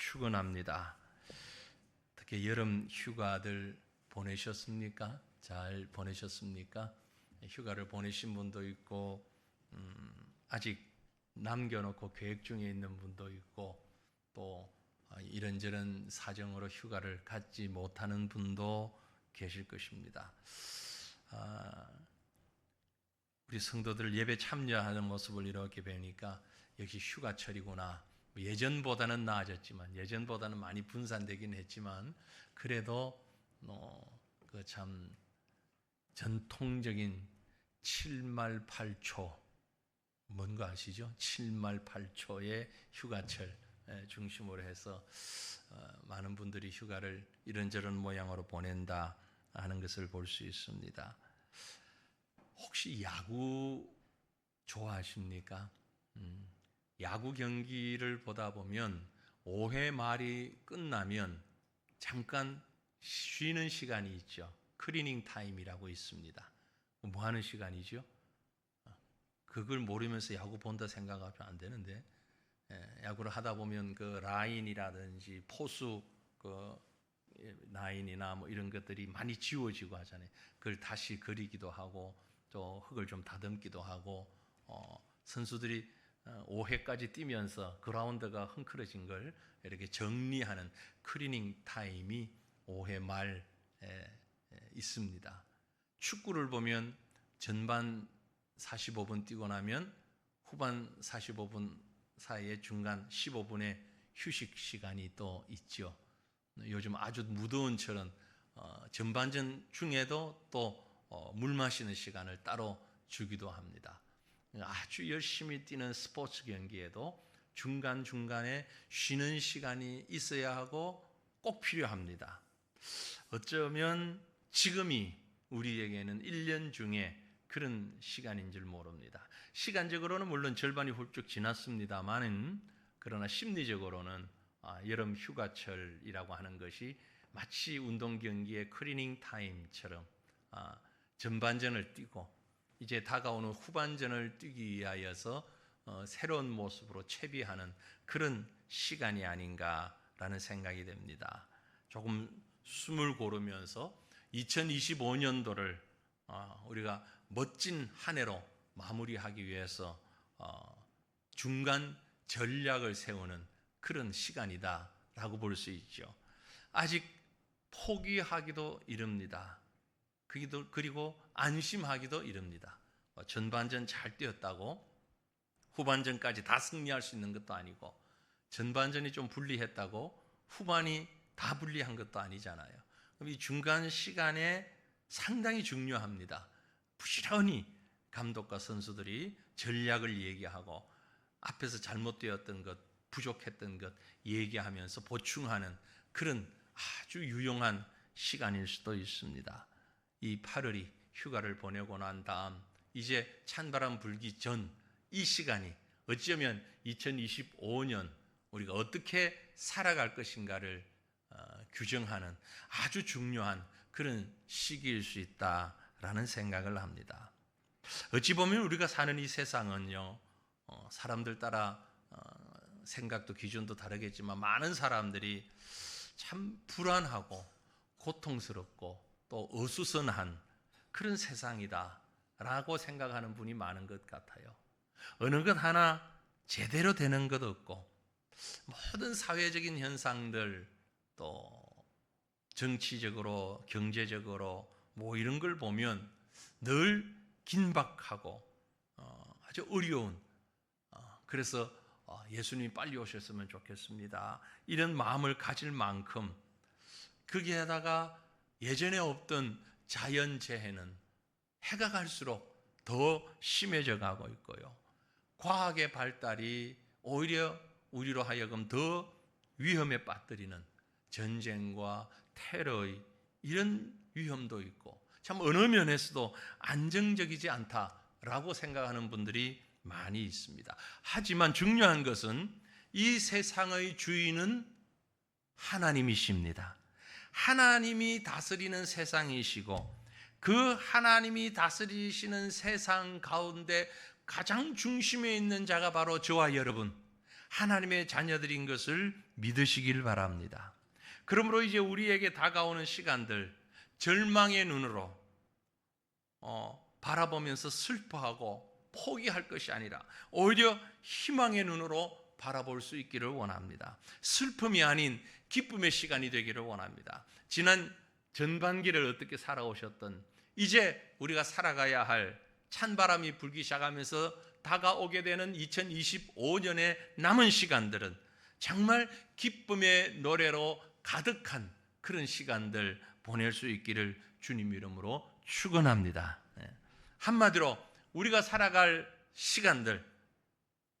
축원합니다. 특히 여름 휴가들 보내셨습니까? 잘 보내셨습니까? 휴가를 보내신 분도 있고 아직 남겨놓고 계획 중에 있는 분도 있고 또 이런저런 사정으로 휴가를 갖지 못하는 분도 계실 것입니다. 우리 성도들 예배 참여하는 모습을 이렇게 뵈니까 역시 휴가철이구나. 예전보다는 나아졌지만, 예전보다는 많이 분산되긴 했지만, 그래도 그 참 전통적인 7말 8초 뭔가 아시죠? 7말 8초의 휴가철 중심으로 해서 많은 분들이 휴가를 이런저런 모양으로 보낸다 하는 것을 볼 수 있습니다. 혹시 야구 좋아하십니까? 야구 경기를 보다 보면 5회 말이 끝나면 잠깐 쉬는 시간이 있죠. 클리닝 타임이라고 있습니다. 뭐 하는 시간이죠? 그걸 모르면서 야구 본다 생각하면 안 되는데, 야구를 하다 보면 그 라인이라든지 포수 그 라인이나 뭐 이런 것들이 많이 지워지고 하잖아요. 그걸 다시 그리기도 하고 또 흙을 좀 다듬기도 하고 선수들이 5회까지 뛰면서 그라운드가 헝클어진 걸 이렇게 정리하는 클리닝 타임이 5회 말에 있습니다. 축구를 보면 전반 45분 뛰고 나면 후반 45분 사이에 중간 15분의 휴식 시간이 또 있죠. 요즘 아주 무더운처럼 전반전 중에도 또 물 마시는 시간을 따로 주기도 합니다. 아주 열심히 뛰는 스포츠 경기에도 중간중간에 쉬는 시간이 있어야 하고 꼭 필요합니다. 어쩌면 지금이 우리에게는 1년 중에 그런 시간인 줄 모릅니다. 시간적으로는 물론 절반이 훌쩍 지났습니다만 그러나 심리적으로는 여름 휴가철이라고 하는 것이 마치 운동 경기의 클리닝 타임처럼 전반전을 뛰고 이제 다가오는 후반전을 뛰기 위하여서 새로운 모습으로 채비하는 그런 시간이 아닌가라는 생각이 됩니다. 조금 숨을 고르면서 2025년도를 우리가 멋진 한 해로 마무리하기 위해서 중간 전략을 세우는 그런 시간이다라고 볼 수 있죠. 아직 포기하기도 이릅니다. 그리고 안심하기도 이릅니다. 전반전 잘 뛰었다고 후반전까지 다 승리할 수 있는 것도 아니고 전반전이 좀 불리했다고 후반이 다 불리한 것도 아니잖아요. 그럼 이 중간 시간에 상당히 중요합니다. 부지런히 감독과 선수들이 전략을 얘기하고 앞에서 잘못되었던 것, 부족했던 것 얘기하면서 보충하는 그런 아주 유용한 시간일 수도 있습니다. 이 8월이 휴가를 보내고 난 다음 이제 찬바람 불기 전 이 시간이 어쩌면 2025년 우리가 어떻게 살아갈 것인가를 규정하는 아주 중요한 그런 시기일 수 있다라는 생각을 합니다. 어찌 보면 우리가 사는 이 세상은요, 사람들 따라 생각도 기준도 다르겠지만 많은 사람들이 참 불안하고 고통스럽고 또 어수선한 그런 세상이다라고 생각하는 분이 많은 것 같아요. 어느 것 하나 제대로 되는 것 없고 모든 사회적인 현상들 또 정치적으로 경제적으로 뭐 이런 걸 보면 늘 긴박하고 아주 어려운 그래서 예수님이 빨리 오셨으면 좋겠습니다. 이런 마음을 가질 만큼 거기에다가 예전에 없던 자연재해는 해가 갈수록 더 심해져 가고 있고요. 과학의 발달이 오히려 우리로 하여금 더 위험에 빠뜨리는 전쟁과 테러의 이런 위험도 있고 참 어느 면에서도 안정적이지 않다라고 생각하는 분들이 많이 있습니다. 하지만 중요한 것은 이 세상의 주인은 하나님이십니다. 하나님이 다스리는 세상이시고 그 하나님이 다스리시는 세상 가운데 가장 중심에 있는 자가 바로 저와 여러분 하나님의 자녀들인 것을 믿으시길 바랍니다. 그러므로 이제 우리에게 다가오는 시간들, 절망의 눈으로 바라보면서 슬퍼하고 포기할 것이 아니라 오히려 희망의 눈으로 바라볼 수 있기를 원합니다. 슬픔이 아닌 기쁨의 시간이 되기를 원합니다. 지난 전반기를 어떻게 살아오셨던, 이제 우리가 살아가야 할 찬바람이 불기 시작하면서 다가오게 되는 2025년의 남은 시간들은 정말 기쁨의 노래로 가득한 그런 시간들 보낼 수 있기를 주님 이름으로 축원합니다. 한마디로 우리가 살아갈 시간들,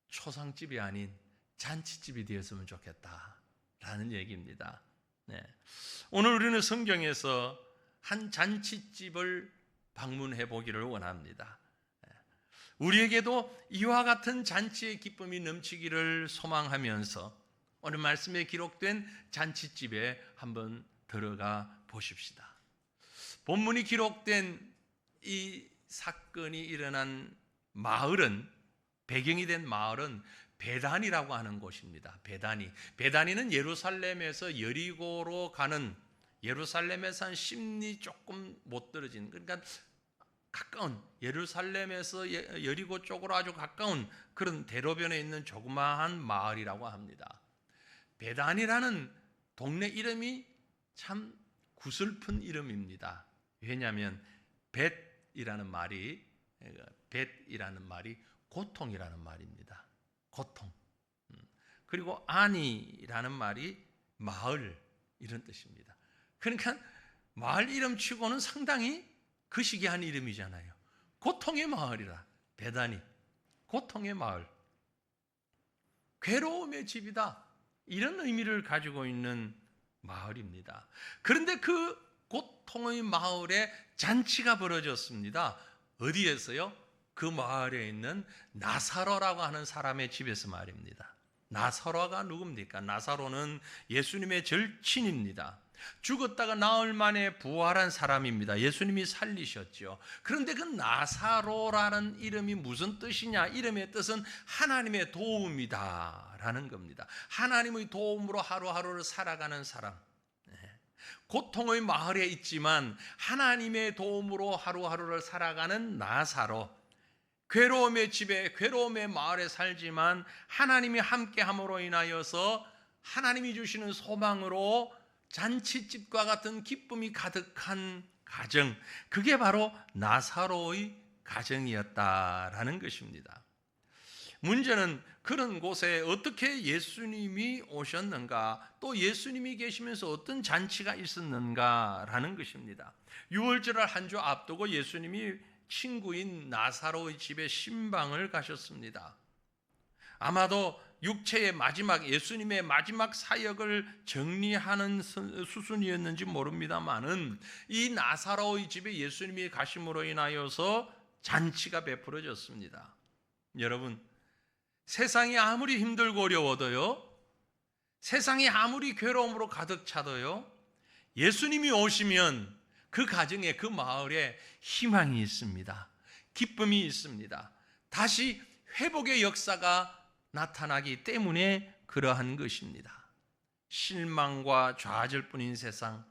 초상집이 아닌 잔치집이 되었으면 좋겠다라는 얘기입니다. 오늘 우리는 성경에서 한 잔치집을 방문해 보기를 원합니다. 우리에게도 이와 같은 잔치의 기쁨이 넘치기를 소망하면서 오늘 말씀에 기록된 잔치집에 한번 들어가 보십시다. 본문이 기록된 이 사건이 일어난 마을은, 배경이 된 마을은 베단이라고 하는 곳입니다. 베다니는 예루살렘에서 여리고로 가는, 예루살렘에서 한 10리 조금 못 떨어진, 그러니까 가까운, 예루살렘에서 여리고 쪽으로 아주 가까운 그런 대로변에 있는 조그마한 마을이라고 합니다. 베단이라는 동네 이름이 참 구슬픈 이름입니다. 왜냐하면 벳이라는 말이 고통이라는 말입니다. 고통. 그리고 아니라는 말이 마을, 이런 뜻입니다. 그러니까 마을 이름 치고는 상당히 거시기한 이름이잖아요. 고통의 마을이라, 베다니, 고통의 마을, 괴로움의 집이다, 이런 의미를 가지고 있는 마을입니다. 그런데 그 고통의 마을에 잔치가 벌어졌습니다. 어디에서요? 그 마을에 있는 나사로라고 하는 사람의 집에서 말입니다. 나사로가 누굽니까? 나사로는 예수님의 절친입니다. 죽었다가 나흘 만에 부활한 사람입니다. 예수님이 살리셨죠. 그런데 그 나사로라는 이름이 무슨 뜻이냐? 이름의 뜻은 하나님의 도움이다 라는 겁니다. 하나님의 도움으로 하루하루를 살아가는 사람. 고통의 마을에 있지만 하나님의 도움으로 하루하루를 살아가는 나사로, 괴로움의 집에, 괴로움의 마을에 살지만 하나님이 함께함으로 인하여서 하나님이 주시는 소망으로 잔치집과 같은 기쁨이 가득한 가정, 그게 바로 나사로의 가정이었다라는 것입니다. 문제는 그런 곳에 어떻게 예수님이 오셨는가, 또 예수님이 계시면서 어떤 잔치가 있었는가라는 것입니다. 유월절을 한 주 앞두고 예수님이 친구인 나사로의 집에 신방을 가셨습니다. 아마도 육체의 마지막, 예수님의 마지막 사역을 정리하는 수순이었는지 모릅니다만은 이 나사로의 집에 예수님이 가심으로 인하여서 잔치가 베풀어졌습니다. 여러분, 세상이 아무리 힘들고 어려워도요, 세상이 아무리 괴로움으로 가득 차도요, 예수님이 오시면 그 가정에, 그 마을에 희망이 있습니다. 기쁨이 있습니다. 다시 회복의 역사가 나타나기 때문에 그러한 것입니다. 실망과 좌절뿐인 세상,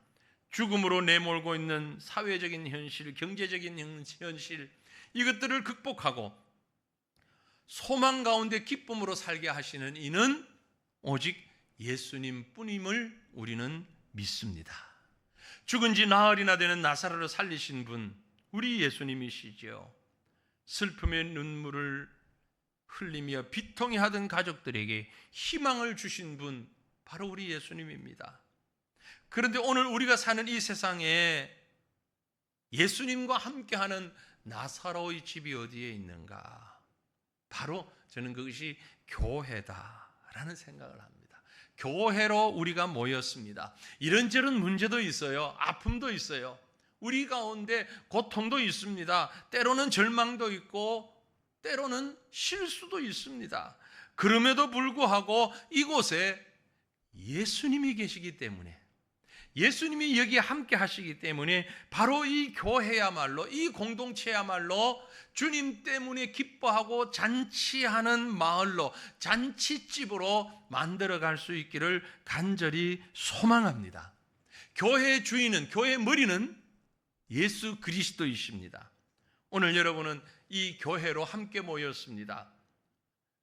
죽음으로 내몰고 있는 사회적인 현실, 경제적인 현실, 이것들을 극복하고 소망 가운데 기쁨으로 살게 하시는 이는 오직 예수님 뿐임을 우리는 믿습니다. 죽은 지 나흘이나 되는 나사로를 살리신 분, 우리 예수님이시죠. 슬픔의 눈물을 흘리며 비통해 하던 가족들에게 희망을 주신 분, 바로 우리 예수님입니다. 그런데 오늘 우리가 사는 이 세상에 예수님과 함께하는 나사로의 집이 어디에 있는가? 바로 저는 그것이 교회다라는 생각을 합니다. 교회로 우리가 모였습니다. 이런저런 문제도 있어요. 아픔도 있어요. 우리 가운데 고통도 있습니다. 때로는 절망도 있고 때로는 실수도 있습니다. 그럼에도 불구하고 이곳에 예수님이 계시기 때문에, 예수님이 여기에 함께 하시기 때문에 바로 이 교회야말로, 이 공동체야말로 주님 때문에 기뻐하고 잔치하는 마을로, 잔치집으로 만들어갈 수 있기를 간절히 소망합니다. 교회의 주인은, 교회의 머리는 예수 그리스도이십니다. 오늘 여러분은 이 교회로 함께 모였습니다.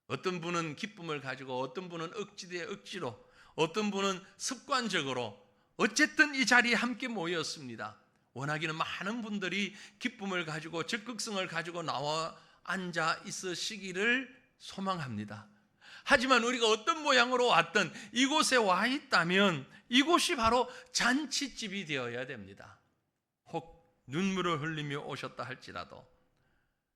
어떤 분은 기쁨을 가지고, 어떤 분은 억지에 억지로, 어떤 분은 습관적으로, 어쨌든 이 자리에 함께 모였습니다. 원하기는 많은 분들이 기쁨을 가지고 적극성을 가지고 나와 앉아 있으시기를 소망합니다. 하지만 우리가 어떤 모양으로 왔든 이곳에 와 있다면 이곳이 바로 잔치집이 되어야 됩니다. 혹 눈물을 흘리며 오셨다 할지라도,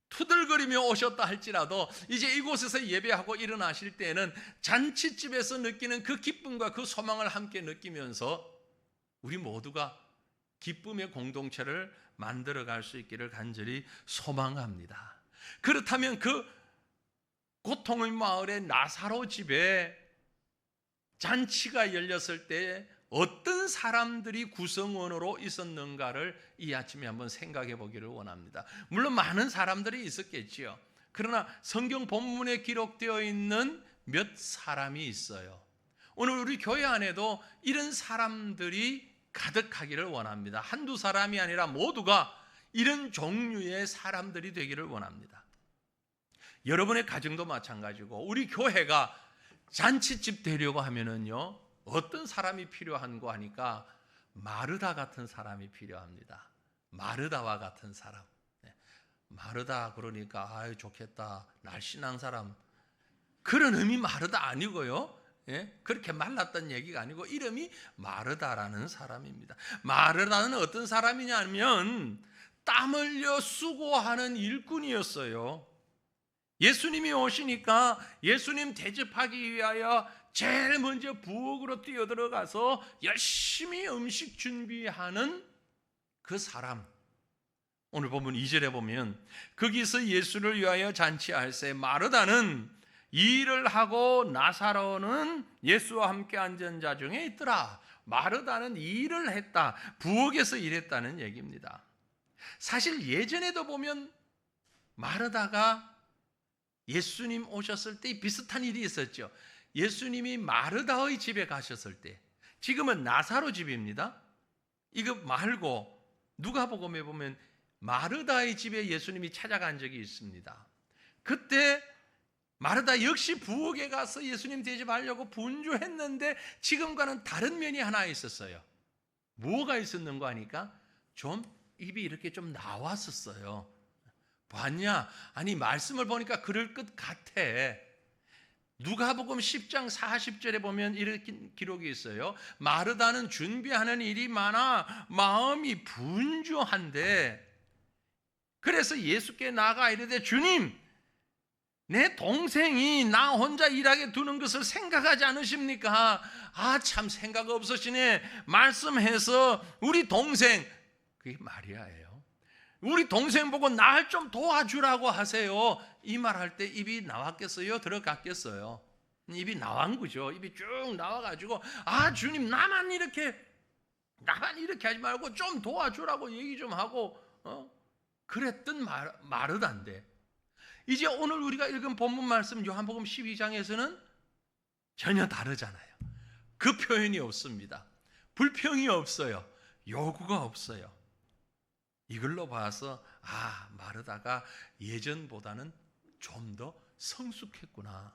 투덜거리며 오셨다 할지라도 이제 이곳에서 예배하고 일어나실 때는 잔치집에서 느끼는 그 기쁨과 그 소망을 함께 느끼면서 우리 모두가 기쁨의 공동체를 만들어갈 수 있기를 간절히 소망합니다. 그렇다면 그 고통의 마을의 나사로 집에 잔치가 열렸을 때 어떤 사람들이 구성원으로 있었는가를 이 아침에 한번 생각해 보기를 원합니다. 물론 많은 사람들이 있었겠지요. 그러나 성경 본문에 기록되어 있는 몇 사람이 있어요. 오늘 우리 교회 안에도 이런 사람들이 가득하기를 원합니다. 한두 사람이 아니라 모두가 이런 종류의 사람들이 되기를 원합니다. 여러분의 가정도 마찬가지고 우리 교회가 잔치집 되려고 하면은요, 어떤 사람이 필요한고 하니까 마르다 같은 사람이 필요합니다. 마르다와 같은 사람. 마르다 그러니까 아유 좋겠다, 날씬한 사람, 그런 의미 마르다 아니고요. 그렇게 말랐던 얘기가 아니고 이름이 마르다라는 사람입니다. 마르다는 어떤 사람이냐면 땀 흘려 수고하는 일꾼이었어요. 예수님이 오시니까 예수님 대접하기 위하여 제일 먼저 부엌으로 뛰어들어가서 열심히 음식 준비하는 그 사람. 오늘 본문 2절에 보면 거기서 예수를 위하여 잔치할세 마르다는 일을 하고 나사로는 예수와 함께 앉은 자 중에 있더라. 마르다는 일을 했다. 부엌에서 일했다는 얘기입니다. 사실 예전에도 보면 마르다가 예수님 오셨을 때 비슷한 일이 있었죠. 예수님이 마르다의 집에 가셨을 때, 지금은 나사로 집입니다. 이거 말고 누가복음에 보면 마르다의 집에 예수님이 찾아간 적이 있습니다. 그때 마르다 역시 부엌에 가서 예수님 대접하려고 분주했는데 지금과는 다른 면이 하나 있었어요. 뭐가 있었는가 하니까 좀 입이 이렇게 좀 나왔었어요. 봤냐? 아니 말씀을 보니까 그럴 것 같아. 누가복음 10장 40절에 보면 이렇게 기록이 있어요. 마르다는 준비하는 일이 많아 마음이 분주한데, 그래서 예수께 나가 이르되 주님, 내 동생이 나 혼자 일하게 두는 것을 생각하지 않으십니까? 아, 참 생각 없으시네. 말씀해서 우리 동생, 그게 마리아예요. 우리 동생 보고 날 좀 도와주라고 하세요. 이 말할 때 입이 나왔겠어요? 들어갔겠어요? 입이 나온 거죠. 입이 쭉 나와가지고 아 주님 나만 이렇게 하지 말고 좀 도와주라고 얘기 좀 하고 그랬던 마르다인데, 이제 오늘 우리가 읽은 본문 말씀 요한복음 12장에서는 전혀 다르잖아요. 그 표현이 없습니다. 불평이 없어요. 요구가 없어요. 이걸로 봐서 아 마르다가 예전보다는 좀 더 성숙했구나,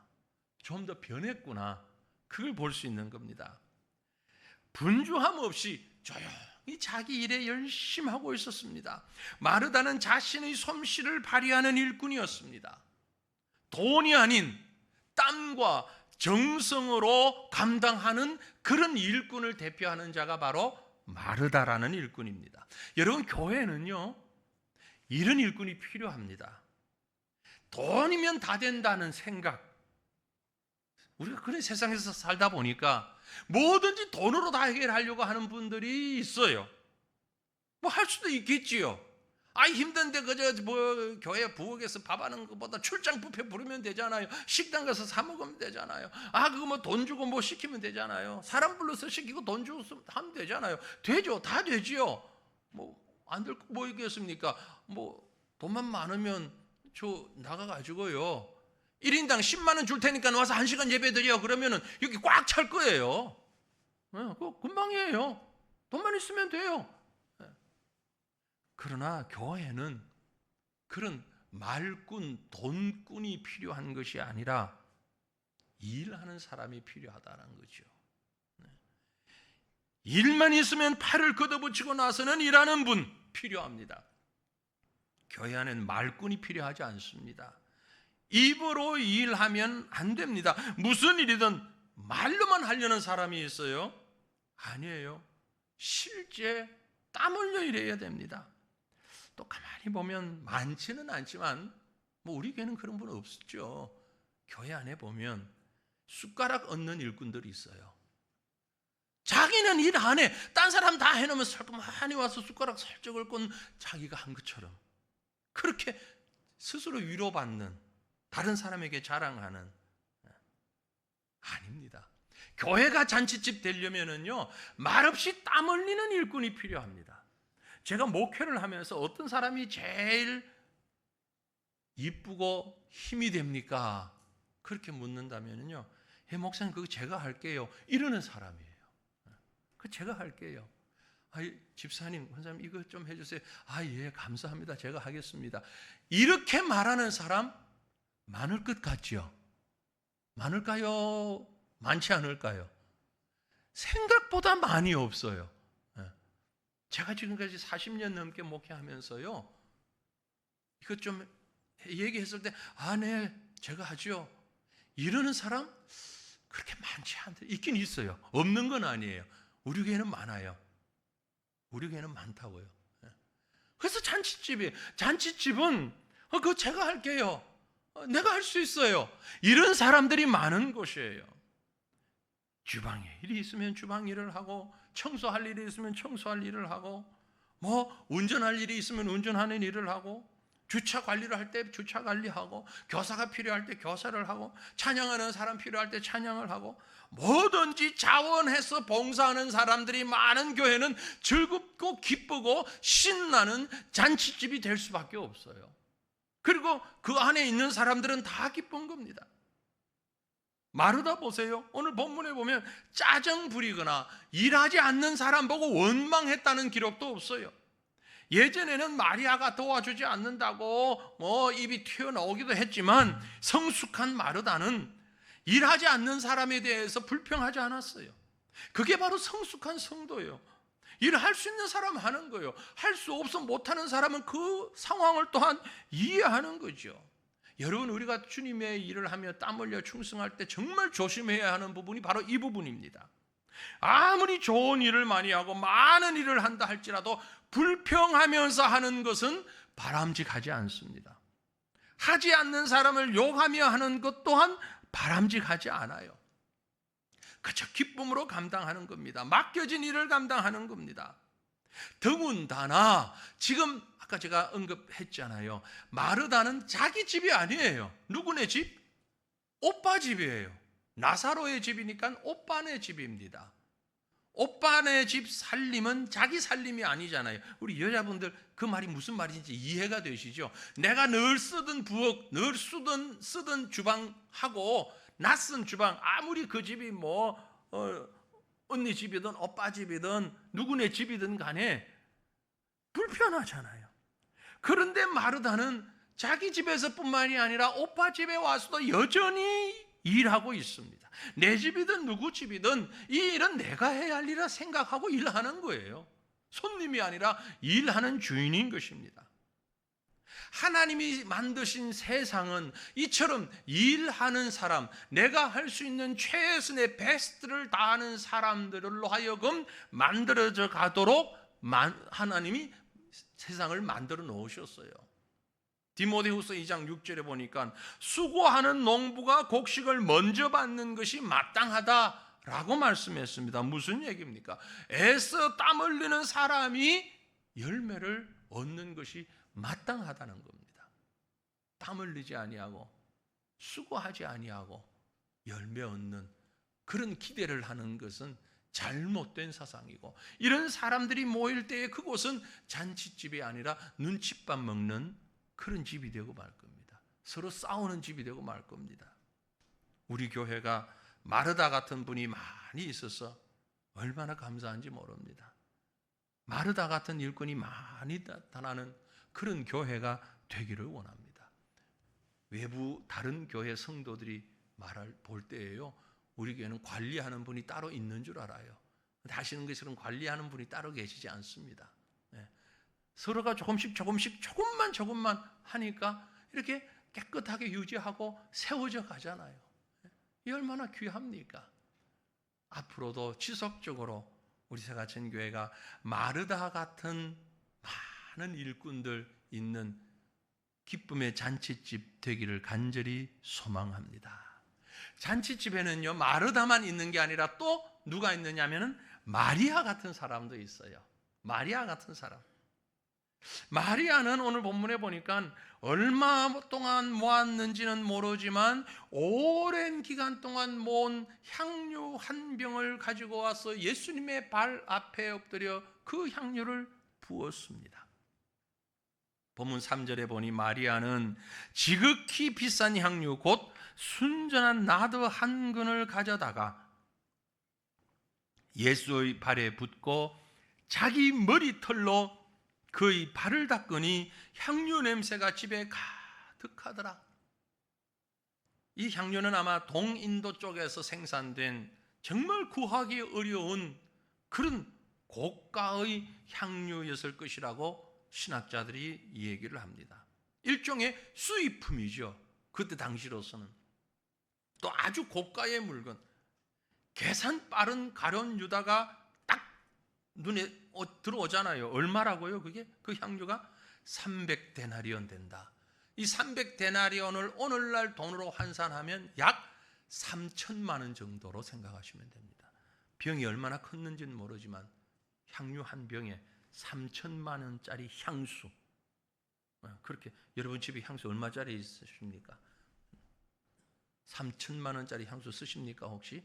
좀 더 변했구나, 그걸 볼 수 있는 겁니다. 분주함 없이 조용히 자기 일에 열심히 하고 있었습니다. 마르다는 자신의 솜씨를 발휘하는 일꾼이었습니다. 돈이 아닌 땀과 정성으로 감당하는 그런 일꾼을 대표하는 자가 바로 마르다라는 일꾼입니다. 여러분, 교회는요 이런 일꾼이 필요합니다. 돈이면 다 된다는 생각, 우리가 그런 세상에서 살다 보니까 뭐든지 돈으로 다 해결하려고 하는 분들이 있어요. 뭐 할 수도 있겠지요. 힘든데 그저 뭐 교회 부엌에서 밥하는 것보다 출장 뷔페 부르면 되잖아요. 식당 가서 사 먹으면 되잖아요. 그거 뭐 돈 주고 뭐 시키면 되잖아요. 사람 불러서 시키고 돈 주고 하면 되잖아요. 되죠. 다 되지요. 뭐 안 될 거 뭐 있겠습니까? 뭐 돈만 많으면 저 나가 가지고요. 1인당 10만 원 줄 테니까 와서 1시간 예배 드려. 그러면은 여기 꽉 찰 거예요. 그거 금방이에요. 돈만 있으면 돼요. 그러나 교회는 그런 말꾼, 돈꾼이 필요한 것이 아니라 일하는 사람이 필요하다는 거죠. 일만 있으면 팔을 걷어붙이고 나서는 일하는 분 필요합니다. 교회 안에는 말꾼이 필요하지 않습니다. 입으로 일하면 안 됩니다. 무슨 일이든 말로만 하려는 사람이 있어요? 아니에요. 실제 땀 흘려 일해야 됩니다. 또 가만히 보면 많지는 않지만 뭐 우리 교회는 그런 분 없었죠. 교회 안에 보면 숟가락 얹는 일꾼들이 있어요. 자기는 일 안 해. 딴 사람 다 해놓으면 살끔하니 와서 숟가락 살짝 얹고 자기가 한 것처럼 그렇게 스스로 위로받는, 다른 사람에게 자랑하는. 아닙니다. 교회가 잔치집 되려면은요, 말없이 땀 흘리는 일꾼이 필요합니다. 제가 목회를 하면서 어떤 사람이 제일 이쁘고 힘이 됩니까? 그렇게 묻는다면요, 목사님 그거 제가 할게요. 이러는 사람이에요. 그 제가 할게요. 집사님, 권사님 이거 좀 해주세요. 예, 감사합니다. 제가 하겠습니다. 이렇게 말하는 사람 많을 것 같죠? 많을까요? 많지 않을까요? 생각보다 많이 없어요. 제가 지금까지 40년 넘게 목회하면서요, 이것 좀 얘기했을 때 네, 제가 하죠. 이러는 사람 그렇게 많지 않대. 있긴 있어요. 없는 건 아니에요. 우리 교회는 많아요. 우리 교회는 많다고요. 그래서 잔치집은 그거 제가 할게요. 내가 할 수 있어요. 이런 사람들이 많은 곳이에요. 주방에 일이 있으면 주방 일을 하고, 청소할 일이 있으면 청소할 일을 하고, 뭐 운전할 일이 있으면 운전하는 일을 하고, 주차 관리를 할 때 주차 관리하고, 교사가 필요할 때 교사를 하고, 찬양하는 사람 필요할 때 찬양을 하고, 뭐든지 자원해서 봉사하는 사람들이 많은 교회는 즐겁고 기쁘고 신나는 잔치집이 될 수밖에 없어요. 그리고 그 안에 있는 사람들은 다 기쁜 겁니다. 마르다 보세요. 오늘 본문에 보면 짜증 부리거나 일하지 않는 사람 보고 원망했다는 기록도 없어요. 예전에는 마리아가 도와주지 않는다고 입이 튀어나오기도 했지만, 성숙한 마르다는 일하지 않는 사람에 대해서 불평하지 않았어요. 그게 바로 성숙한 성도예요. 일할 수 있는 사람 하는 거예요. 할 수 없어 못하는 사람은 그 상황을 또한 이해하는 거죠. 여러분, 우리가 주님의 일을 하며 땀 흘려 충성할 때 정말 조심해야 하는 부분이 바로 이 부분입니다. 아무리 좋은 일을 많이 하고 많은 일을 한다 할지라도 불평하면서 하는 것은 바람직하지 않습니다. 하지 않는 사람을 욕하며 하는 것 또한 바람직하지 않아요. 그저 기쁨으로 감당하는 겁니다. 맡겨진 일을 감당하는 겁니다. 더군다나 지금 아까 제가 언급했잖아요. 마르다는 자기 집이 아니에요. 누구네 집? 오빠 집이에요. 나사로의 집이니까 오빠네 집입니다. 오빠네 집 살림은 자기 살림이 아니잖아요. 우리 여자분들 그 말이 무슨 말인지 이해가 되시죠? 내가 늘 쓰던 부엌, 늘 쓰던 주방하고 낯선 주방, 아무리 그 집이 언니 집이든 오빠 집이든 누구네 집이든 간에 불편하잖아요. 그런데 마르다는 자기 집에서뿐만이 아니라 오빠 집에 와서도 여전히 일하고 있습니다. 내 집이든 누구 집이든 이 일은 내가 해야 할 일이라 생각하고 일하는 거예요. 손님이 아니라 일하는 주인인 것입니다. 하나님이 만드신 세상은 이처럼 일하는 사람, 내가 할 수 있는 최선의 베스트를 다하는 사람들로 하여금 만들어져 가도록 하나님이 세상을 만들어 놓으셨어요. 디모데후서 2장 6절에 보니까 수고하는 농부가 곡식을 먼저 받는 것이 마땅하다라고 말씀했습니다. 무슨 얘기입니까? 애써 땀 흘리는 사람이 열매를 얻는 것이 마땅하다는 겁니다. 땀 흘리지 아니하고 수고하지 아니하고 열매 얻는 그런 기대를 하는 것은 잘못된 사상이고, 이런 사람들이 모일 때에 그곳은 잔치집이 아니라 눈칫밥 먹는 그런 집이 되고 말 겁니다. 서로 싸우는 집이 되고 말 겁니다. 우리 교회가 마르다 같은 분이 많이 있어서 얼마나 감사한지 모릅니다. 마르다 같은 일꾼이 많이 나타나는 그런 교회가 되기를 원합니다. 외부 다른 교회 성도들이 볼 때에요, 우리 교회는 관리하는 분이 따로 있는 줄 알아요. 하시는 것처럼 관리하는 분이 따로 계시지 않습니다. 서로가 조금만 하니까 이렇게 깨끗하게 유지하고 세워져 가잖아요. 이 얼마나 귀합니까? 앞으로도 지속적으로 우리 새가천교회가 마르다 같은 많은 일꾼들 있는 기쁨의 잔치집 되기를 간절히 소망합니다. 잔치집에는요, 마르다만 있는 게 아니라 또 누가 있느냐면은 마리아 같은 사람도 있어요. 마리아 같은 사람. 마리아는 오늘 본문에 보니까 얼마 동안 모았는지는 모르지만 오랜 기간 동안 모은 향유 한 병을 가지고 와서 예수님의 발 앞에 엎드려 그 향유를 부었습니다. 본문 3절에 보니 마리아는 지극히 비싼 향유 곧 순전한 나드 한 근을 가져다가 예수의 발에 붓고 자기 머리털로 그의 발을 닦으니 향유 냄새가 집에 가득하더라. 이 향유는 아마 동인도 쪽에서 생산된 정말 구하기 어려운 그런 고가의 향유였을 것이라고 신학자들이 얘기를 합니다. 일종의 수입품이죠. 그때 당시로서는. 또 아주 고가의 물건, 계산 빠른 가룟 유다가 딱 눈에 들어오잖아요. 얼마라고요? 그게 그 향유가 300데나리온 된다. 이 300데나리온을 오늘날 돈으로 환산하면 약 3천만 원 정도로 생각하시면 됩니다. 병이 얼마나 컸는지는 모르지만 향유 한 병에 3천만 원짜리 향수. 그렇게 여러분 집에 향수 얼마짜리 있으십니까? 3천만 원짜리 향수 쓰십니까 혹시?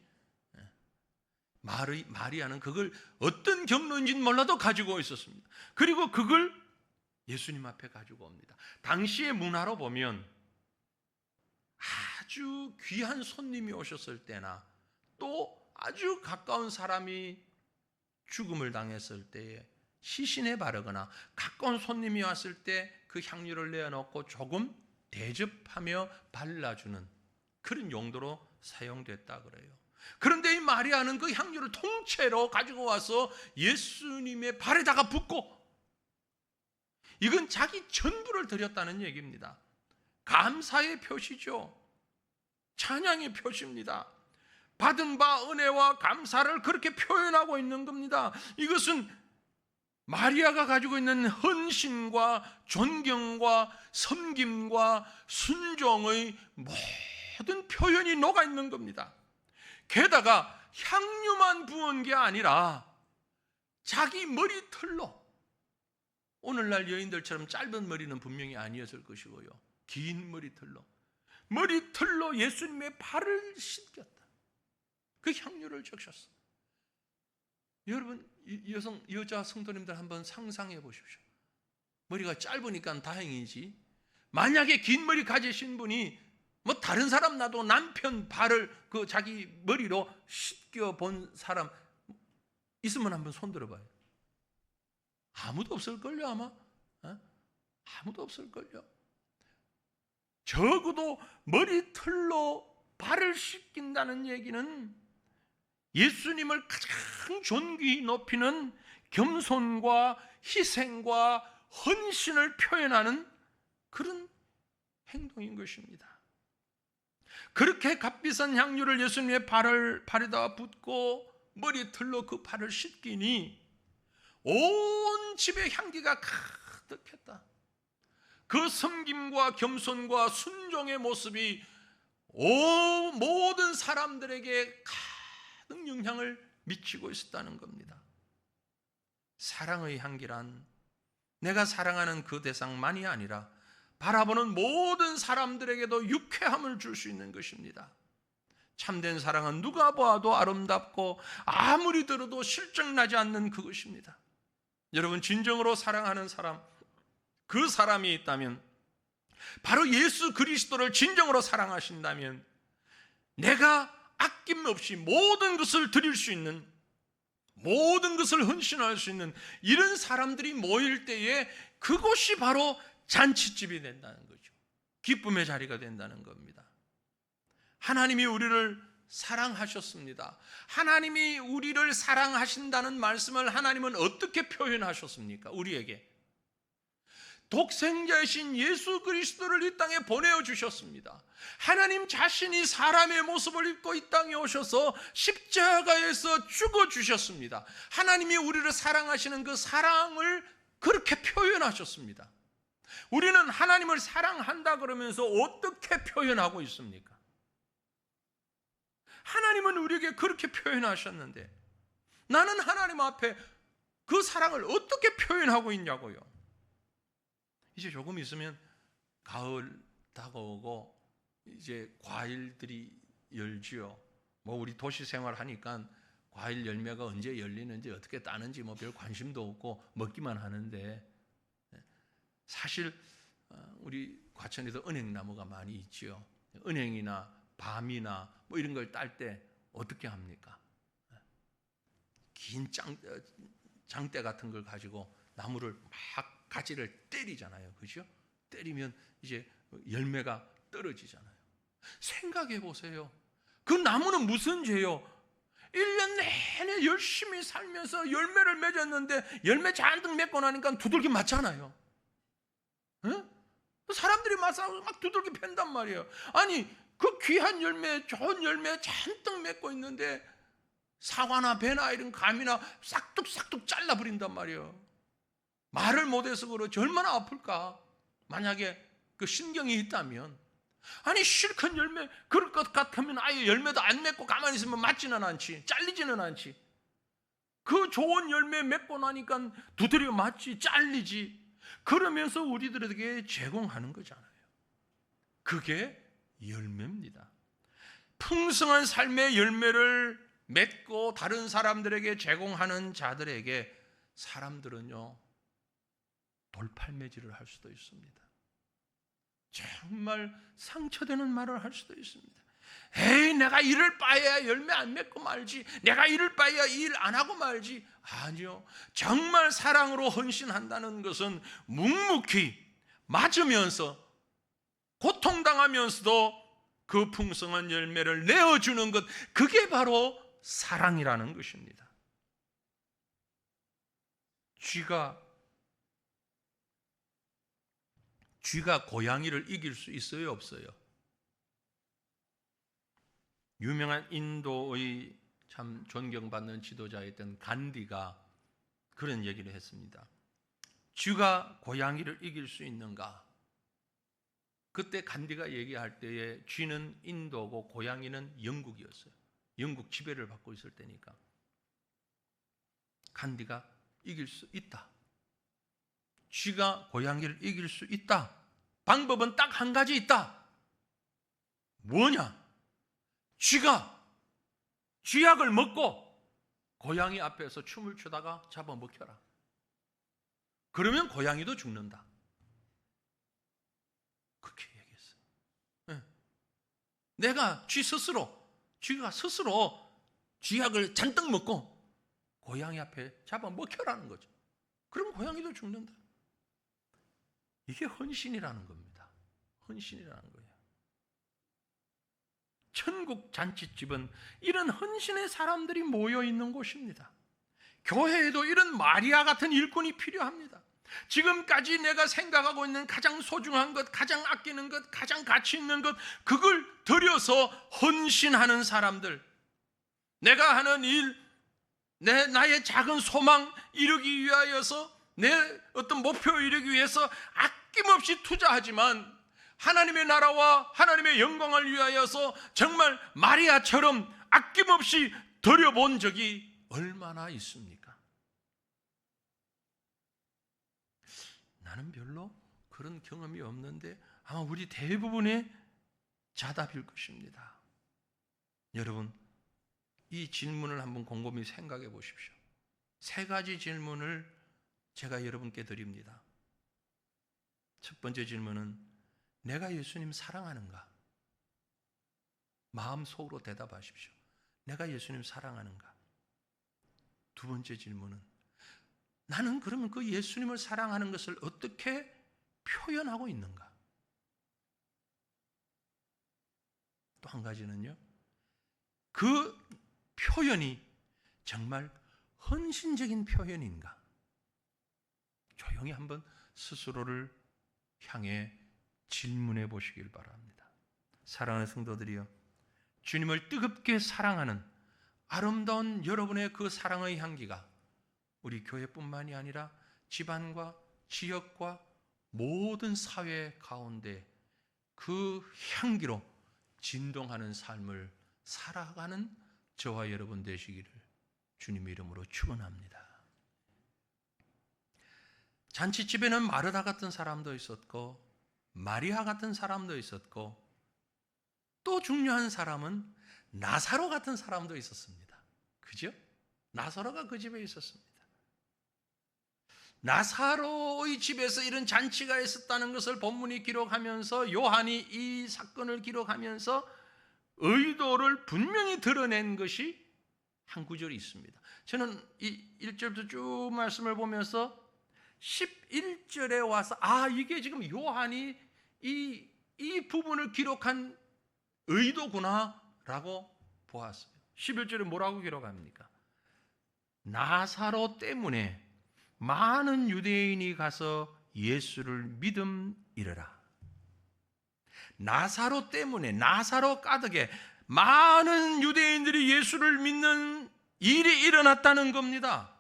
마리아는 그걸 어떤 경로인지는 몰라도 가지고 있었습니다. 그리고 그걸 예수님 앞에 가지고 옵니다. 당시의 문화로 보면 아주 귀한 손님이 오셨을 때나 또 아주 가까운 사람이 죽음을 당했을 때에 시신에 바르거나 가까운 손님이 왔을 때 그 향유를 내어놓고 조금 대접하며 발라주는 그런 용도로 사용됐다 그래요. 그런데 이 마리아는 그 향유를 통째로 가지고 와서 예수님의 발에다가 붓고, 이건 자기 전부를 드렸다는 얘기입니다. 감사의 표시죠. 찬양의 표시입니다. 받은 바 은혜와 감사를 그렇게 표현하고 있는 겁니다. 이것은 마리아가 가지고 있는 헌신과 존경과 섬김과 순종의 모든 표현이 녹아 있는 겁니다. 게다가 향유만 부은 게 아니라 자기 머리털로, 오늘날 여인들처럼 짧은 머리는 분명히 아니었을 것이고요, 긴 머리털로 예수님의 발을 씻겼다. 그 향유를 적셨어. 여러분, 여자 성도님들 한번 상상해 보십시오. 머리가 짧으니까 다행이지, 만약에 긴 머리 가지신 분이 뭐 다른 사람 나도 남편 발을 그 자기 머리로 씻겨 본 사람 있으면 한번 손 들어봐요. 아무도 없을걸요 아마. 아무도 없을걸요. 적어도 머리털로 발을 씻긴다는 얘기는 예수님을 가장 존귀히 높이는 겸손과 희생과 헌신을 표현하는 그런 행동인 것입니다. 그렇게 값비싼 향유를 예수님의 발에다 붓고 머리털로 그 발을 씻기니 온 집에 향기가 가득했다. 그 섬김과 겸손과 순종의 모습이 모든 사람들에게 가득 영향을 미치고 있었다는 겁니다. 사랑의 향기란 내가 사랑하는 그 대상만이 아니라 바라보는 모든 사람들에게도 유쾌함을 줄 수 있는 것입니다. 참된 사랑은 누가 보아도 아름답고 아무리 들어도 실증나지 않는 그것입니다. 여러분, 진정으로 사랑하는 사람, 그 사람이 있다면, 바로 예수 그리스도를 진정으로 사랑하신다면, 내가 아낌없이 모든 것을 드릴 수 있는, 모든 것을 헌신할 수 있는 이런 사람들이 모일 때에 그곳이 바로 잔치집이 된다는 거죠. 기쁨의 자리가 된다는 겁니다. 하나님이 우리를 사랑하셨습니다. 하나님이 우리를 사랑하신다는 말씀을 하나님은 어떻게 표현하셨습니까? 우리에게 독생자이신 예수 그리스도를 이 땅에 보내어 주셨습니다. 하나님 자신이 사람의 모습을 입고 이 땅에 오셔서 십자가에서 죽어 주셨습니다. 하나님이 우리를 사랑하시는 그 사랑을 그렇게 표현하셨습니다. 우리는 하나님을 사랑한다 그러면서 어떻게 표현하고 있습니까? 하나님은 우리에게 그렇게 표현하셨는데 나는 하나님 앞에 그 사랑을 어떻게 표현하고 있냐고요. 이제 조금 있으면 가을 다가오고 이제 과일들이 열지요. 뭐 우리 도시 생활 하니까 과일 열매가 언제 열리는지 어떻게 따는지 뭐 별 관심도 없고 먹기만 하는데, 사실 우리 과천에도 은행나무가 많이 있지요. 은행이나 밤이나 뭐 이런 걸 딸 때 어떻게 합니까? 긴 장대 같은 걸 가지고 나무를 막 가지를 때리잖아요. 그죠? 때리면 이제 열매가 떨어지잖아요. 생각해 보세요. 그 나무는 무슨 죄요? 1년 내내 열심히 살면서 열매를 맺었는데 열매 잔뜩 맺고 나니까 두들기 맞잖아요. 응? 사람들이 막 두들기 팬단 말이에요. 아니, 그 귀한 열매, 좋은 열매 잔뜩 맺고 있는데 사과나 배나 이런 감이나 싹둑싹둑 잘라버린단 말이에요. 말을 못해서 그렇지 얼마나 아플까? 만약에 그 신경이 있다면. 아니, 실컷 열매 그럴 것 같으면 아예 열매도 안 맺고 가만히 있으면 맞지는 않지, 잘리지는 않지. 그 좋은 열매 맺고 나니까 두드려 맞지, 잘리지. 그러면서 우리들에게 제공하는 거잖아요. 그게 열매입니다. 풍성한 삶의 열매를 맺고 다른 사람들에게 제공하는 자들에게 사람들은요, 돌팔매질을 할 수도 있습니다. 정말 상처되는 말을 할 수도 있습니다. 에이, 내가 이럴 바에야 열매 안 맺고 말지, 내가 이럴 바에야 일 안 하고 말지. 아니요, 정말 사랑으로 헌신한다는 것은 묵묵히 맞으면서 고통당하면서도 그 풍성한 열매를 내어주는 것, 그게 바로 사랑이라는 것입니다. 쥐가 고양이를 이길 수 있어요, 없어요? 유명한 인도의 참 존경받는 지도자였던 간디가 그런 얘기를 했습니다. 쥐가 고양이를 이길 수 있는가? 그때 간디가 얘기할 때에 쥐는 인도고 고양이는 영국이었어요. 영국 지배를 받고 있을 때니까. 간디가 이길 수 있다. 쥐가 고양이를 이길 수 있다. 방법은 딱 한 가지 있다. 뭐냐? 쥐가 쥐약을 먹고 고양이 앞에서 춤을 추다가 잡아먹혀라. 그러면 고양이도 죽는다. 그렇게 얘기했어요. 내가 쥐가 스스로 쥐약을 잔뜩 먹고 고양이 앞에 잡아먹혀라는 거죠. 그럼 고양이도 죽는다. 이게 헌신이라는 겁니다. 헌신이라는 거예요. 천국 잔치집은 이런 헌신의 사람들이 모여 있는 곳입니다. 교회에도 이런 마리아 같은 일꾼이 필요합니다. 지금까지 내가 생각하고 있는 가장 소중한 것, 가장 아끼는 것, 가장 가치 있는 것, 그걸 들여서 헌신하는 사람들. 내가 하는 일, 나의 작은 소망 이루기 위하여서, 내 어떤 목표 이루기 위해서 아낌없이 투자하지만 하나님의 나라와 하나님의 영광을 위하여서 정말 마리아처럼 아낌없이 드려본 적이 얼마나 있습니까? 나는 별로 그런 경험이 없는데 아마 우리 대부분의 자답일 것입니다. 여러분, 이 질문을 한번 곰곰이 생각해 보십시오. 세 가지 질문을 제가 여러분께 드립니다. 첫 번째 질문은 내가 예수님 사랑하는가? 마음속으로 대답하십시오. 내가 예수님 사랑하는가? 두 번째 질문은 나는 그러면 그 예수님을 사랑하는 것을 어떻게 표현하고 있는가? 또 한 가지는요, 그 표현이 정말 헌신적인 표현인가? 조용히 한번 스스로를 향해 질문해 보시길 바랍니다. 사랑하는 성도들이여, 주님을 뜨겁게 사랑하는 아름다운 여러분의 그 사랑의 향기가 우리 교회뿐만이 아니라 집안과 지역과 모든 사회 가운데 그 향기로 진동하는 삶을 살아가는 저와 여러분 되시기를 주님의 이름으로 축원합니다. 잔치집에는 마르다 같은 사람도 있었고 마리아 같은 사람도 있었고 또 중요한 사람은 나사로 같은 사람도 있었습니다. 그죠? 나사로가 그 집에 있었습니다. 나사로의 집에서 이런 잔치가 있었다는 것을 본문이 기록하면서 요한이 이 사건을 기록하면서 의도를 분명히 드러낸 것이 한 구절이 있습니다. 저는 이 1절부터 쭉 말씀을 보면서 11절에 와서 이게 지금 요한이 이 부분을 기록한 의도구나 라고 보았어요. 11절에 뭐라고 기록합니까? 나사로 때문에 많은 유대인이 가서 예수를 믿음이르라. 나사로 때문에, 나사로 가득에 많은 유대인들이 예수를 믿는 일이 일어났다는 겁니다.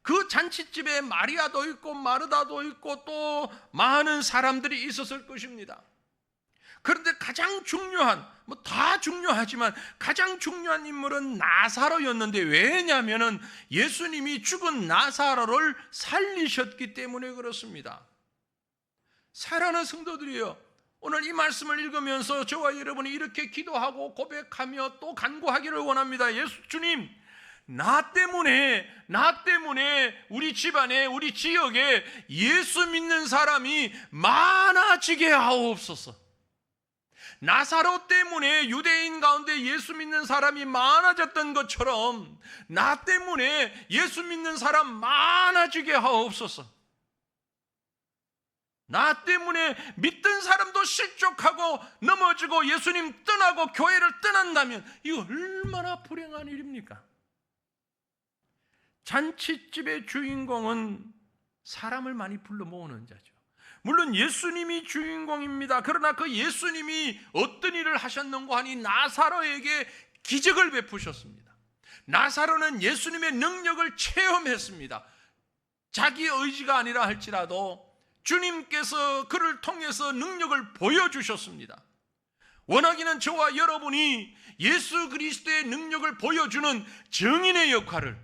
그 잔치집에 마리아도 있고 마르다도 있고 또 많은 사람들이 있었을 것입니다. 그런데 가장 중요한, 다 중요하지만 가장 중요한 인물은 나사로였는데, 왜냐하면 예수님이 죽은 나사로를 살리셨기 때문에 그렇습니다. 사랑하는 성도들이여, 오늘 이 말씀을 읽으면서 저와 여러분이 이렇게 기도하고 고백하며 또 간구하기를 원합니다. 주님, 나 때문에 우리 집안에, 우리 지역에 예수 믿는 사람이 많아지게 하옵소서. 나사로 때문에 유대인 가운데 예수 믿는 사람이 많아졌던 것처럼 나 때문에 예수 믿는 사람 많아지게 하옵소서. 나 때문에 믿던 사람도 실족하고 넘어지고 예수님 떠나고 교회를 떠난다면 이거 얼마나 불행한 일입니까? 잔치집의 주인공은 사람을 많이 불러 모으는 자죠. 물론 예수님이 주인공입니다. 그러나 그 예수님이 어떤 일을 하셨는가 하니 나사로에게 기적을 베푸셨습니다. 나사로는 예수님의 능력을 체험했습니다. 자기 의지가 아니라 할지라도 주님께서 그를 통해서 능력을 보여주셨습니다. 원하기는 저와 여러분이 예수 그리스도의 능력을 보여주는 증인의 역할을,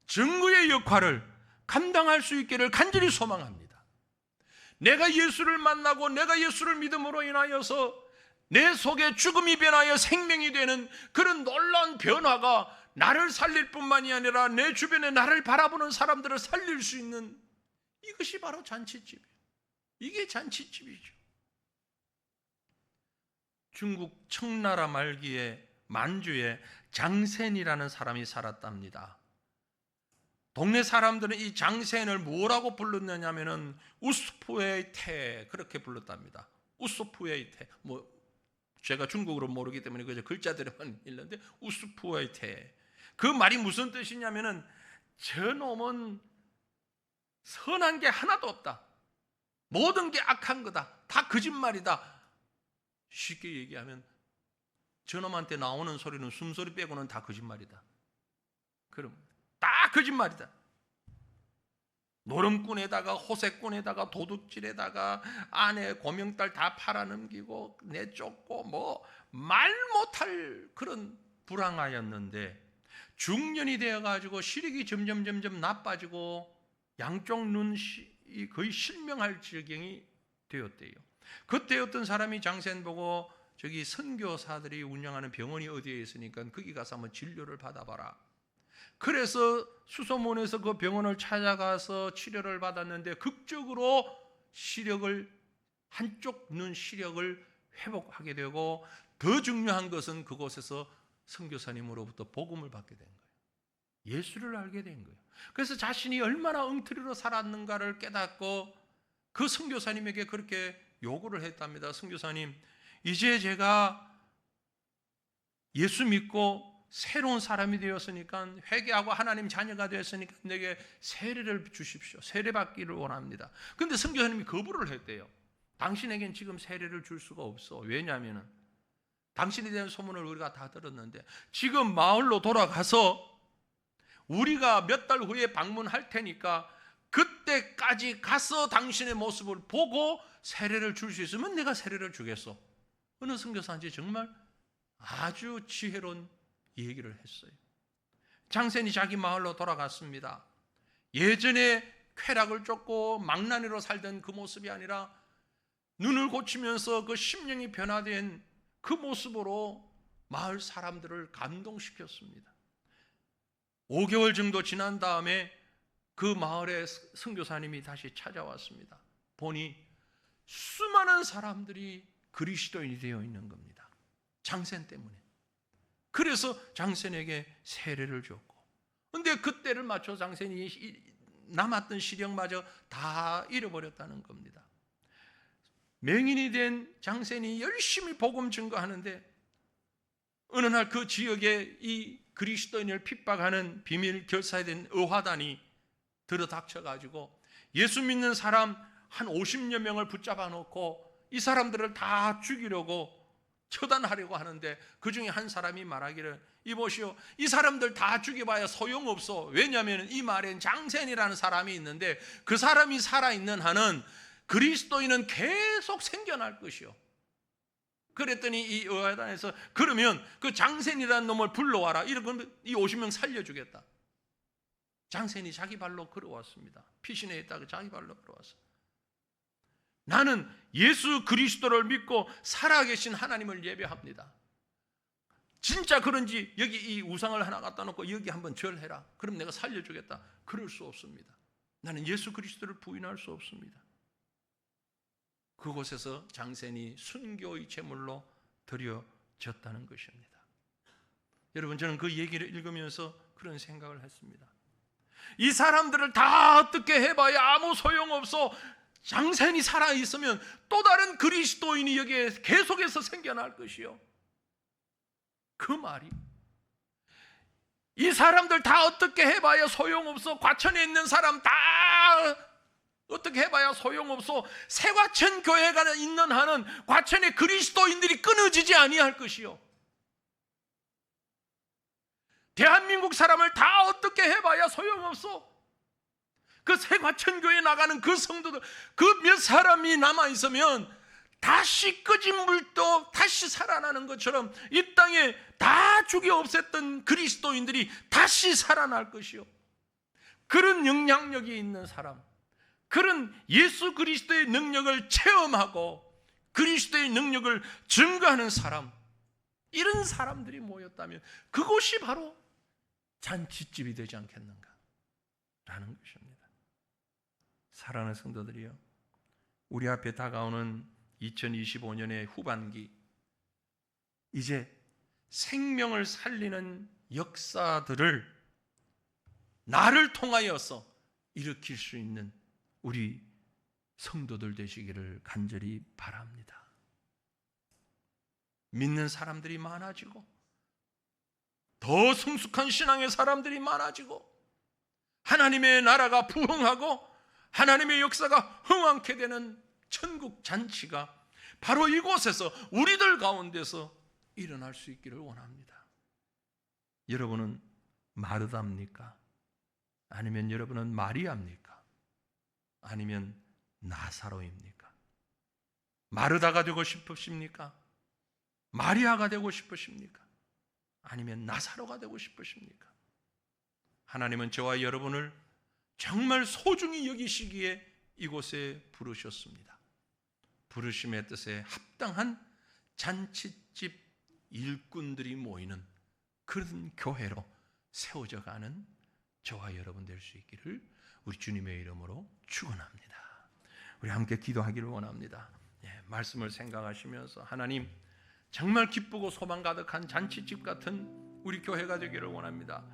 증거의 역할을 감당할 수 있기를 간절히 소망합니다. 내가 예수를 만나고 내가 예수를 믿음으로 인하여서 내 속에 죽음이 변하여 생명이 되는 그런 놀라운 변화가 나를 살릴 뿐만이 아니라 내 주변에 나를 바라보는 사람들을 살릴 수 있는, 이것이 바로 잔치집이에요. 이게 잔치집이죠. 중국 청나라 말기에 만주에 장센이라는 사람이 살았답니다. 동네 사람들은 이 장센을 뭐라고 불렀느냐면은 우스푸에이 태, 그렇게 불렀답니다. 우스푸에이 태. 제가 중국어로 모르기 때문에 그저 글자들만 읽는데 우스푸에이 태. 그 말이 무슨 뜻이냐면은 저놈은 선한 게 하나도 없다. 모든 게 악한 거다. 다 거짓말이다. 쉽게 얘기하면 저놈한테 나오는 소리는 숨소리 빼고는 다 거짓말이다. 그럼 다 거짓말이다. 노름꾼에다가 호색꾼에다가 도둑질에다가 아내 고명딸 다 팔아넘기고 내쫓고 말 못할 그런 불황하였는데, 중년이 되어가지고 시력이 점점 나빠지고 양쪽 눈 거의 실명할 지경이 되었대요. 그때 어떤 사람이 장센 보고 저기 선교사들이 운영하는 병원이 어디에 있으니까 거기 가서 한번 진료를 받아봐라. 그래서 수소문에서 그 병원을 찾아가서 치료를 받았는데 극적으로 한쪽 눈 시력을 회복하게 되고, 더 중요한 것은 그곳에서 선교사님으로부터 복음을 받게 된 거예요. 예수를 알게 된 거예요. 그래서 자신이 얼마나 엉터리로 살았는가를 깨닫고 그 선교사님에게 그렇게 요구를 했답니다. 선교사님, 이제 제가 예수 믿고 새로운 사람이 되었으니까, 회개하고 하나님 자녀가 되었으니까 내게 세례를 주십시오. 세례 받기를 원합니다. 그런데 선교사님이 거부를 했대요. 당신에겐 지금 세례를 줄 수가 없어. 왜냐하면 당신에 대한 소문을 우리가 다 들었는데, 지금 마을로 돌아가서 우리가 몇 달 후에 방문할 테니까 그때까지 가서 당신의 모습을 보고 세례를 줄 수 있으면 내가 세례를 주겠어. 어느 선교사인지 정말 아주 지혜로운 얘기를 했어요. 장센이 자기 마을로 돌아갔습니다. 예전에 쾌락을 쫓고 망나니로 살던 그 모습이 아니라 눈을 고치면서 그 심령이 변화된 그 모습으로 마을 사람들을 감동시켰습니다. 5개월 정도 지난 다음에 그 마을에 선교사님이 다시 찾아왔습니다. 보니 수많은 사람들이 그리스도인이 되어 있는 겁니다. 장센 때문에. 그래서 장센에게 세례를 줬고, 그런데 그때를 맞춰 장센이 남았던 시력마저 다 잃어버렸다는 겁니다. 맹인이 된 장센이 열심히 복음 증거하는데, 어느 날 그 지역에 이 그리스도인을 핍박하는 비밀 결사된 의화단이 들어닥쳐가지고 예수 믿는 사람 한 50여 명을 붙잡아 놓고 이 사람들을 다 죽이려고 처단하려고 하는데, 그 중에 한 사람이 말하기를, 이보시오, 이 사람들 다 죽여봐야 소용없어. 왜냐하면 이 말엔 장센이라는 사람이 있는데 그 사람이 살아있는 한은 그리스도인은 계속 생겨날 것이요. 그랬더니 이 의회단에서, 그러면 그 장센이라는 놈을 불러와라. 이러면 이 50명 살려주겠다. 장센이 자기 발로 걸어왔습니다. 피신해 있다가 자기 발로 걸어왔어. 나는 예수 그리스도를 믿고 살아계신 하나님을 예배합니다. 진짜 그런지 여기 이 우상을 하나 갖다 놓고 여기 한번 절해라. 그럼 내가 살려주겠다. 그럴 수 없습니다. 나는 예수 그리스도를 부인할 수 없습니다. 그곳에서 장센이 순교의 제물로 드려졌다는 것입니다. 여러분, 저는 그 얘기를 읽으면서 그런 생각을 했습니다. 이 사람들을 다 어떻게 해봐야 아무 소용없어. 장센이 살아있으면 또 다른 그리스도인이 여기에 계속해서 생겨날 것이요. 그 말이, 이 사람들 다 어떻게 해봐야 소용없어. 과천에 있는 사람 다 어떻게 해봐야 소용없어. 새과천 교회가 있는 한은 과천의 그리스도인들이 끊어지지 아니할 것이요. 대한민국 사람을 다 어떻게 해봐야 소용없어. 그 새과천 교회 나가는 그 성도들, 그 몇 사람이 남아있으면 다시 꺼진 물도 다시 살아나는 것처럼 이 땅에 다 죽여 없앴던 그리스도인들이 다시 살아날 것이요. 그런 영향력이 있는 사람, 그런 예수 그리스도의 능력을 체험하고 그리스도의 능력을 증거하는 사람, 이런 사람들이 모였다면 그곳이 바로 잔치집이 되지 않겠는가 라는 것입니다. 사랑하는 성도들이요, 우리 앞에 다가오는 2025년의 후반기, 이제 생명을 살리는 역사들을 나를 통하여서 일으킬 수 있는 우리 성도들 되시기를 간절히 바랍니다. 믿는 사람들이 많아지고 더 성숙한 신앙의 사람들이 많아지고 하나님의 나라가 부흥하고 하나님의 역사가 흥왕케 되는 천국 잔치가 바로 이곳에서 우리들 가운데서 일어날 수 있기를 원합니다. 여러분은 마르다입니까? 아니면 여러분은 마리아입니까? 아니면 나사로입니까? 마르다가 되고 싶으십니까? 마리아가 되고 싶으십니까? 아니면 나사로가 되고 싶으십니까? 하나님은 저와 여러분을 정말 소중히 여기시기에 이곳에 부르셨습니다. 부르심의 뜻에 합당한 잔치집 일꾼들이 모이는 그런 교회로 세워져 가는 저와 여러분 될 수 있기를 우리 주님의 이름으로 축원합니다. 우리 함께 기도하기를 원합니다. 말씀을 생각하시면서 하나님, 정말 기쁘고 소망 가득한 잔치집 같은 우리 교회가 되기를 원합니다.